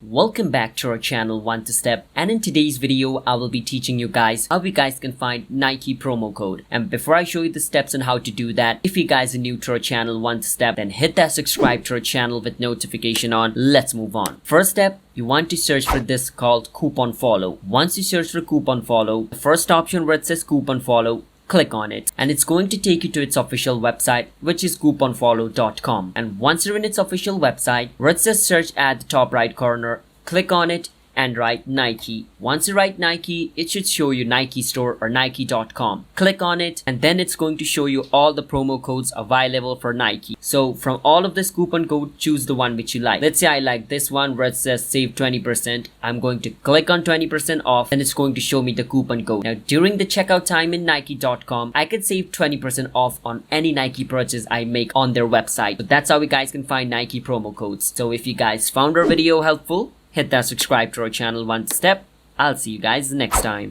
Welcome back to our channel One to Step, and in today's video I will be teaching you guys how you guys can find Nike promo code. And before I show you the steps on how to do that, if you guys are new to our channel One to Step, then hit that subscribe to our channel with notification on. Let's move on. First step, you want to search for this called coupon follow. Once you search for coupon follow, the first option where it says coupon follow, click on it and it's going to take you to its official website, which is couponfollow.com. And once you're in its official website, where it says search at the top right corner, click on it and write Nike. Once you write Nike, it should show you Nike store or Nike.com. Click on it and then it's going to show you all the promo codes available for Nike. So from all of this coupon code, choose the one which you like. Let's say I like this one where it says save 20%. I'm going to click on 20% off and it's going to show me the coupon code. Now during the checkout time in Nike.com, I can save 20% off on any Nike purchase I make on their website. So that's how you guys can find Nike promo codes. So if you guys found our video helpful, hit that subscribe to our channel One Step. I'll see you guys next time.